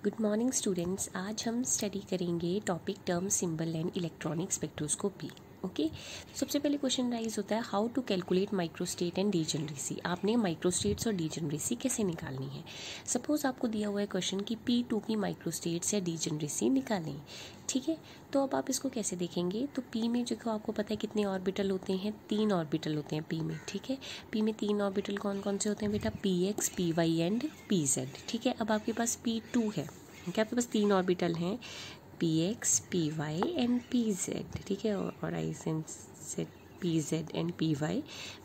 Good morning students. आज हम study करेंगे topic term symbol and electronic spectroscopy. Okay, सबसे पहले क्वेश्चन राइज होता है how to calculate microstate and degeneracy. आपने माइक्रोस्टेट्स और डीजेनरेसी कैसे निकालनी है। सपोज आपको दिया हुआ है क्वेश्चन कि P2 की माइक्रोस्टेट्स या डीजेनरेसी निकालें। ठीक है, तो अब आप इसको कैसे देखेंगे। तो P में जो आपको पता है कितने ऑर्बिटल होते हैं, 3 ऑर्बिटल होते हैं P में। ठीक है, P में 3 ऑर्बिटल कौन कौन से होते हैं बेटा, PX, PY एंड PZ। ठीक है, अब आपके पास P2 है, क्या आपके पास 3 ऑर्बिटल हैं, PX, PY एंड PZ। ठीक है, और I set PZ and PY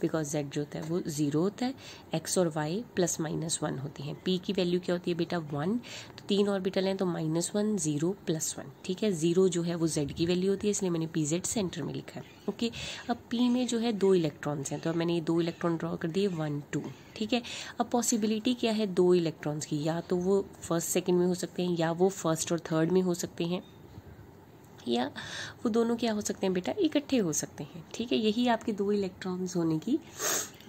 because Z जो होता है वो 0 होता है, X और Y प्लस माइनस 1 होती हैं। P की वैल्यू क्या होती है बेटा 1, तो 3 ऑर्बिटल हैं तो -1, 0, +1। ठीक है, 0 जो है वो Z की वैल्यू होती है, इसलिए मैंने PZ सेंटर में लिखा है। ओके, अब P में जो है 2 इलेक्ट्रॉन्स हैं, तो अब मैंने ये 2 इलेक्ट्रॉन ड्रॉ कर दिए 1, 2। ठीक है, अब पॉसिबिलिटी क्या है 2 इलेक्ट्रॉन्स की, या तो वो फर्स्ट सेकंड में हो सकते हैं, या वो फर्स्ट और थर्ड में हो सकते हैं, या वो दोनों क्या हो सकते हैं बेटा, इकट्ठे हो सकते हैं। ठीक है, यही आपके 2 इलेक्ट्रॉन्स होने की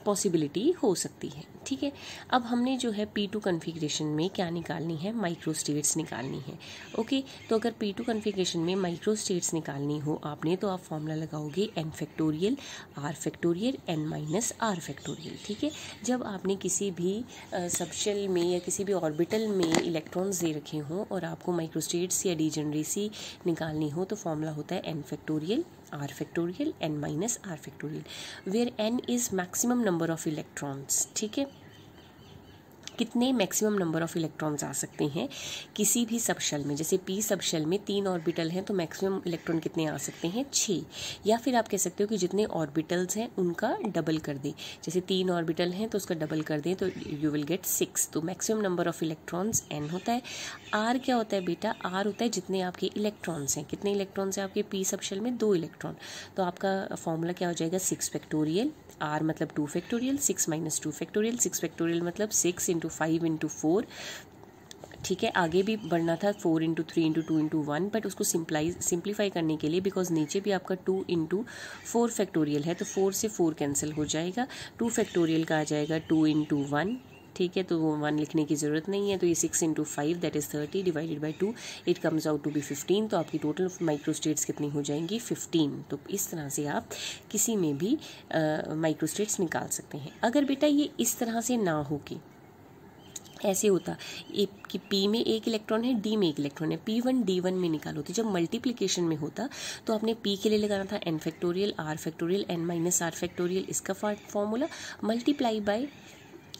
पॉसिबिलिटी हो सकती है। ठीक है, अब हमने जो है P2 कन्फिग्रेशन में क्या निकालनी है, माइक्रोस्टेट्स निकालनी है। ओके, तो अगर P2 कन्फिग्रेशन में माइक्रोस्टेट्स निकालनी हो आपने, तो आप फॉर्मूला लगाओगे n factorial r factorial n minus r factorial. ठीक है, जब आपने किसी भी सबशेल में या किसी भी ऑर्बिटल में इलेक्ट्रॉन्स दे रखे हों और आपको माइक्रोस्टेट्स या डीजेनरेसी निकालनी हो, तो फॉर्मूला होता है n factorial r factorial n minus r factorial, where n is maximum number of electrons. ठीक है, कितने मैक्सिमम नंबर ऑफ इलेक्ट्रॉन्स आ सकते हैं किसी भी सबशेल में। जैसे P सबशेल में 3 ऑर्बिटल हैं, तो मैक्सिमम इलेक्ट्रॉन कितने आ सकते हैं, 6। या फिर आप कह सकते हो कि जितने ऑर्बिटल्स हैं उनका डबल कर दें। जैसे 3 ऑर्बिटल हैं तो उसका डबल कर दें तो यू विल गेट 6। तो maximum number of electrons n होता है। r क्या होता है बेटा, r होता है जितने आपके इलेक्ट्रॉन्स हैं। कितने इलेक्ट्रॉन्स हैं आपके P सबशेल में, 2 इलेक्ट्रॉन। तो आपका फॉर्मूला क्या हो जाएगा, 6 फैक्टोरियल, r मतलब 2 फैक्टोरियल, 6 माइनस 2 फैक्टोरियल। 6 फैक्टोरियल मतलब 6 इंटू 5 इंटू 4। ठीक है, आगे भी बढ़ना था 4 इंटू 3 इंटू 2 इंटू 1, बट उसको सिंप्लीफाई करने के लिए, बिकॉज नीचे भी आपका 2 इंटू 4 फैक्टोरियल है, तो 4 से 4 कैंसिल हो जाएगा। 2 फैक्टोरियल का आ जाएगा 2 इंटू 1। ठीक है, तो वो 1 लिखने की ज़रूरत नहीं है। तो ये 6 into 5 that is 30 divided by 2 it comes out to be 15। तो आपकी टोटल माइक्रोस्टेट्स कितनी हो जाएंगी, 15। तो इस तरह से आप किसी में भी माइक्रोस्टेट्स निकाल सकते हैं। अगर बेटा ये इस तरह से ना हो कि ऐसे होता कि P में 1 इलेक्ट्रॉन है, D में 1 इलेक्ट्रॉन है, P1 D1 में निकालो, तो जब मल्टीप्लिकेशन में होता तो आपने P के लिए लगाना था n factorial r factorial n minus r factorial, इसका formula multiply by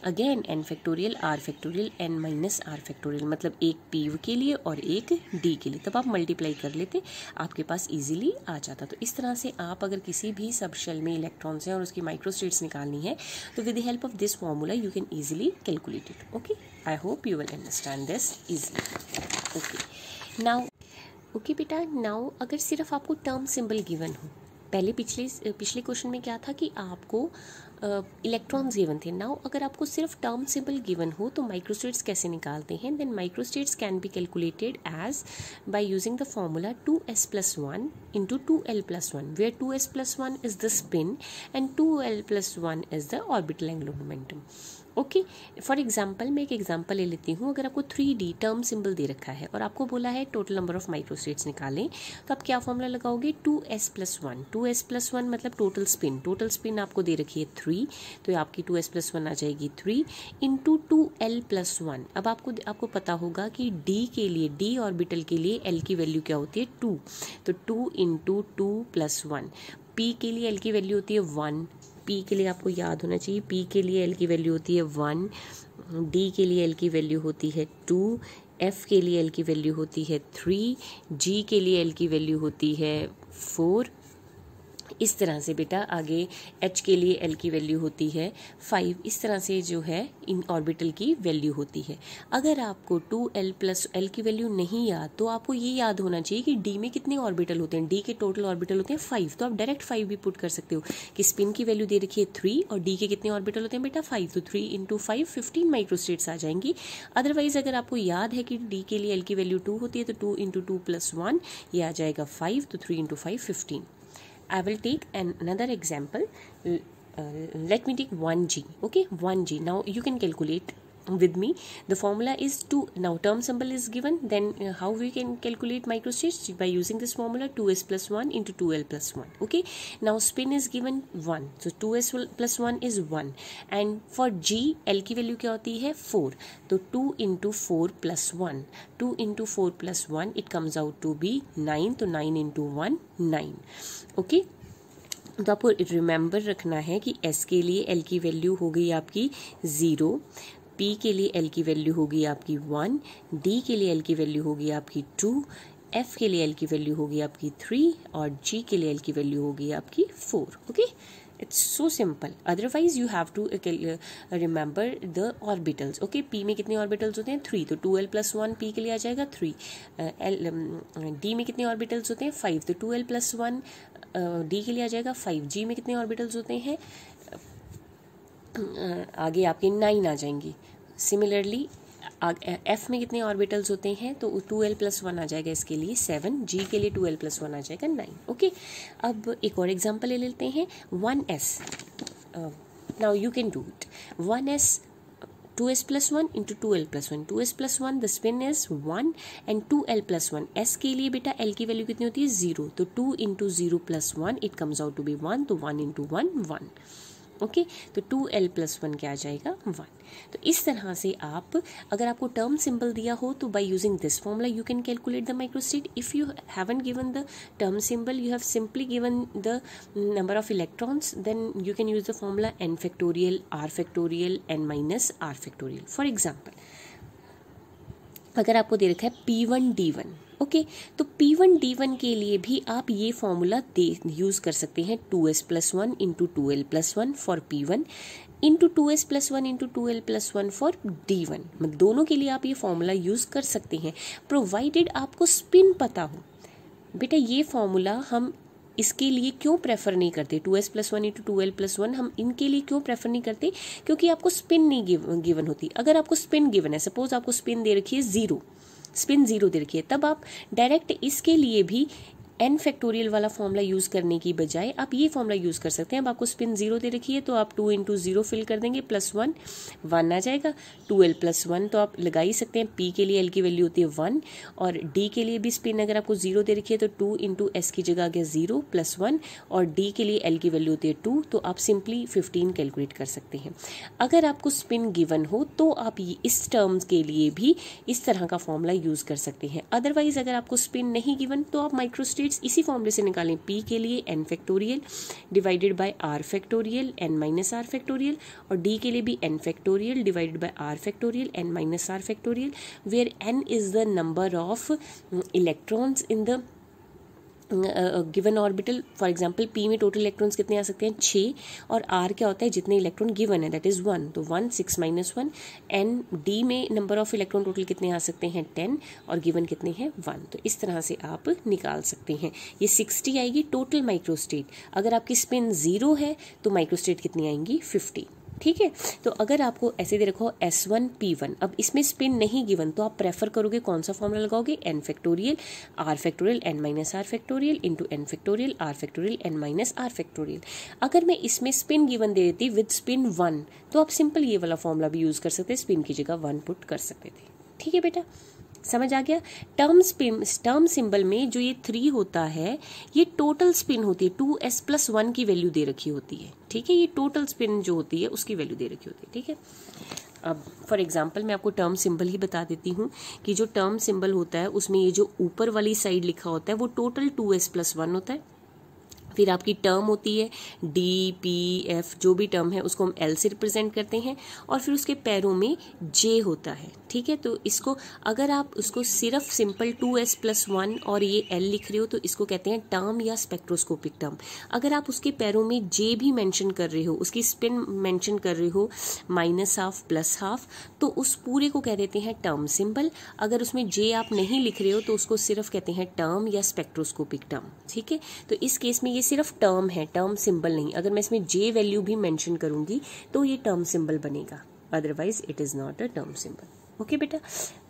again n factorial r factorial n minus r factorial, मतलब एक P के लिए और एक D के लिए। तब आप मल्टीप्लाई कर लेते, आपके पास इजीली आ जाता। तो इस तरह से आप अगर किसी भी सबशेल में इलेक्ट्रॉन्स हैं और उसकी माइक्रोस्टेट्स निकालनी है, तो with the help of this formula you can easily calculate it. Okay, I hope you will understand this easily. Okay, now okay बेटा, नाउ अगर सिर्फ आपको टर्म सिंबल गिवन हो, पहले पिछले क्वेश्चन में क्या था कि आपको इलेक्ट्रॉन्स गिवन थे। नाउ अगर आपको सिर्फ टर्म सिंबल गिवन हो तो माइक्रोस्टेट्स कैसे निकालते हैं, then microstates can be calculated as by using the formula 2s+1 into 2l+1, where 2s+1 is the spin and 2l+1 is the orbital angular momentum. Okay, for example मैं एक example ले लेती हूँ। अगर आपको 3D टर्म सिंबल दे रखा है और आपको बोला है टोटल नंबर ऑफ माइक्रोस्टेट्स निकालें, तो आप क्या फॉर्मूला लगाओगे, 2s+1। 2s+1 मतलब टोटल स्पिन। टोटल स्पिन आपको दे रखी है 3, तो आपकी 2s+1 आ जाएगी 3 इंटू 2l+1। अब आपको पता होगा कि D के लिए, D ऑर्बिटल के लिए L की वैल्यू क्या होती है, 2, तो 2 इंटू 2+1। P के लिए L की वैल्यू होती है 1, P के लिए आपको याद होना चाहिए, P के लिए L की वैल्यू होती है 1, D के लिए L की वैल्यू होती है 2, F के लिए L की वैल्यू होती है 3, G के लिए L की वैल्यू होती है 4। इस तरह से बेटा आगे H के लिए L की वैल्यू होती है 5। इस तरह से जो है इन ऑर्बिटल की वैल्यू होती है। अगर आपको 2l+L की वैल्यू नहीं याद, तो आपको ये याद होना चाहिए कि D में कितने ऑर्बिटल होते हैं। D के टोटल ऑर्बिटल होते हैं 5, तो आप डायरेक्ट 5 भी पुट कर सकते हो कि स्पिन की वैल्यू दे रखी है 3 और D के कितने ऑर्बिटल होते हैं बेटा 5, तो 3 इंटू 5 15 माइक्रोस्टेट्स आ जाएंगी। अदरवाइज अगर आपको याद है कि D के लिए L की वैल्यू 2 होती है, तो 2 इंटू 2+1 ये आ जाएगा 5, तो 3 into 5 15। I will take another example. Let me take 1G. Okay, 1G. Now you can calculate with me. The formula is 2. Now term symbol is given, then how we can calculate microstates? By using this formula, 2s plus 1 into 2l plus 1. Okay, now spin is given 1, so 2s plus 1 is 1, and for g l की value क्या होती है 4, तो 2 into 4 plus 1, 2 into 4 plus 1, it comes out to be 9, तो 9 into 1 9. Okay, तो आपको remember रखना है कि s के लिए l की वैल्यू हो गई आपकी 0, P के लिए L की वैल्यू होगी आपकी 1, D के लिए L की वैल्यू होगी आपकी 2, F के लिए L की वैल्यू होगी आपकी 3 और G के लिए L की वैल्यू होगी आपकी 4. Okay, it's so simple. Otherwise you have to remember the orbitals. Okay, P में कितने ऑर्बिटल्स होते हैं 3, तो 2l plus 1 P के लिए आ जाएगा 3. D में कितने ऑर्बिटल्स होते हैं 5, तो 2l plus 1 D के लिए आ जाएगा 5. G में कितने ऑर्बिटल्स होते हैं आगे आपके 9 आ जाएंगी. सिमिलरली F में कितने ऑर्बिटल्स होते हैं, तो 2l plus 1 आ जाएगा इसके लिए 7, G के लिए 2l plus 1 आ जाएगा 9. ओके, अब एक और एग्जांपल ले लेते हैं 1s. Now you can do it. 1s 2s plus 1 into 2l plus 1. 2s plus 1 the spin is 1 and 2l plus 1. s के लिए बेटा l की वैल्यू कितनी होती है 0, तो 2 into 0 plus 1 it comes out to be 1, तो 1 into 1 1. ओके, तो 2l plus 1 क्या आ जाएगा 1. तो इस तरह से आप, अगर आपको टर्म सिंबल दिया हो तो by using this formula you can calculate the microstate. If you haven't given the term symbol, you have simply given the number of electrons, then you can use the formula n factorial r factorial n minus r factorial. For example, अगर आपको दे रखा है P1 D1, okay, तो P1 D1 के लिए भी आप ये फॉर्मूला यूज कर सकते हैं 2s plus 1 into 2l plus 1 for P1 into 2s plus 1 into 2l plus 1 for D1. मतलब दोनों के लिए आप ये फॉर्मूला यूज कर सकते हैं, प्रोवाइडेड आपको स्पिन पता हो. बेटा ये फॉर्मूला हम इसके लिए क्यों प्रेफर नहीं करते, 2s plus 1 into 2l plus 1 हम इनके लिए क्यों प्रेफर नहीं करते, क्योंकि आपको स्पिन नहीं गिवन होती. अगर आपको स्पिन गिवन है, सपोज आपको स्पिन दे रखी है 0, स्पिन 0 दे रखी है, तब आप डायरेक्ट इसके लिए भी n फैक्टोरियल वाला फॉर्मूला यूज करने की बजाय आप ये फॉर्मूला यूज कर सकते हैं. अब आपको स्पिन 0 दे रखी है तो आप 2 into 0 फिल कर देंगे, प्लस 1 1 आ जाएगा. 2l plus 1 तो आप लगा ही सकते हैं. P के लिए l की वैल्यू होती है 1 और D के लिए भी स्पिन अगर आपको 0 दे रखी है तो 2 into s की जगह आ गया 0 प्लस 1 और D के लिए l की वैल्यू होती है 2, तो आप सिंपली 15 कैलकुलेट कर सकते हैं. अगर आपको स्पिन गिवन हो तो आप इस टर्म्स के लिए भी इस तरह का फॉर्मूला यूज कर सकते हैं. अदरवाइज अगर आपको स्पिन नहीं गिवन तो आप माइक्रोस्टेट्स इसी फॉर्मूले से निकालें. P के लिए n factorial divided by r factorial n minus r factorial और D के लिए भी n factorial divided by r factorial n minus r factorial, where n is the number of electrons in the given orbital. For example P में total electrons कितने आ सकते हैं 6 और R क्या होता है जितने इलेक्ट्रॉन गिवन है दैट इज 1, तो 1 6 माइनस 1. एन D में नंबर ऑफ इलेक्ट्रॉन टोटल कितने आ सकते हैं 10 और गिवन कितने हैं 1. तो इस तरह से आप निकाल सकते हैं. ये 60 आएगी टोटल माइक्रोस्टेट. अगर आपकी स्पिन 0 है तो माइक्रोस्टेट कितनी आएंगी 50. ठीक है, तो अगर आपको ऐसे दे रखो S1 P1, अब इसमें स्पिन नहीं गिवन तो आप प्रेफर करोगे कौन सा फॉर्मूला लगाओगे, n factorial r factorial n minus r factorial into n factorial r factorial n minus r factorial. अगर मैं इसमें स्पिन गिवन दे देती विद स्पिन 1 तो आप सिंपल ये वाला फॉर्मूला भी यूज कर सकते, स्पिन की जगह 1 पुट कर सकते थे. ठीक है बेटा, समझ आ गया. टर्म सिंबल में जो ये 3 होता है ये टोटल स्पिन होती है, 2s plus 1 की वैल्यू दे रखी होती है. ठीक है, ये टोटल स्पिन जो होती है उसकी वैल्यू दे रखी होती है. ठीक है, अब फॉर एग्जांपल मैं आपको टर्म सिंबल ही बता देती हूँ कि जो टर्म सिंबल होता है उसमें ये जो ऊपर वाली साइड लिखा होता है वो टोटल 2s plus 1 होता है. फिर आपकी टर्म होती है D P F, जो भी टर्म है उसको हम L से रिप्रेजेंट करते हैं और फिर उसके पैरों में J होता है. ठीक है, तो इसको अगर आप उसको सिर्फ सिंपल 2s plus 1 और ये L लिख रहे हो तो इसको कहते हैं टर्म या स्पेक्ट्रोस्कोपिक टर्म. अगर आप उसके पैरों में J भी मेंशन कर रहे हो, उसकी स्पिन मेंशन कर रहे हो -½ +½ तो उस पूरे को कह देते हैं टर्म सिंबल. अगर उसमें J आप नहीं लिख रहे हो तो उसको सिर्फ कहते हैं टर्म या स्पेक्ट्रोस्कोपिक टर्म. ठीक है, तो इस केस में ये सिर्फ टर्म है, टर्म सिंबल नहीं. अगर मैं इसमें J वैल्यू भी मेंशन करूंगी तो ये टर्म सिंबल बनेगा, otherwise it is not a term symbol. Okay बेटा,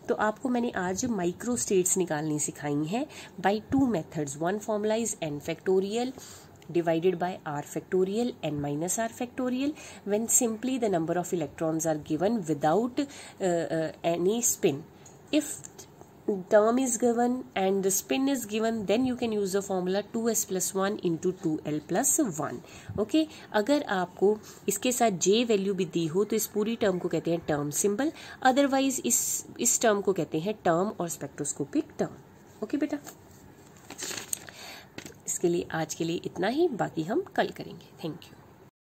तो आपको मैंने आज माइक्रोस्टेट्स निकालनी सिखाई हैं बाय 2 methods. One formula is n factorial divided by r factorial n minus r factorial when simply the number of electrons are given without any spin. If term is given and the spin is given, then you can use the formula 2s plus 1 into 2l plus 1. Okay, अगर आपको इसके साथ j value भी दी हो तो इस पूरी term को कहते हैं टर्म सिंबल, अदरवाइज इस टर्म को कहते हैं टर्म और स्पेक्ट्रोस्कोपिक टर्म. ओके बेटा, इसके लिए आज के लिए इतना ही, बाकी हम कल करेंगे. Thank you.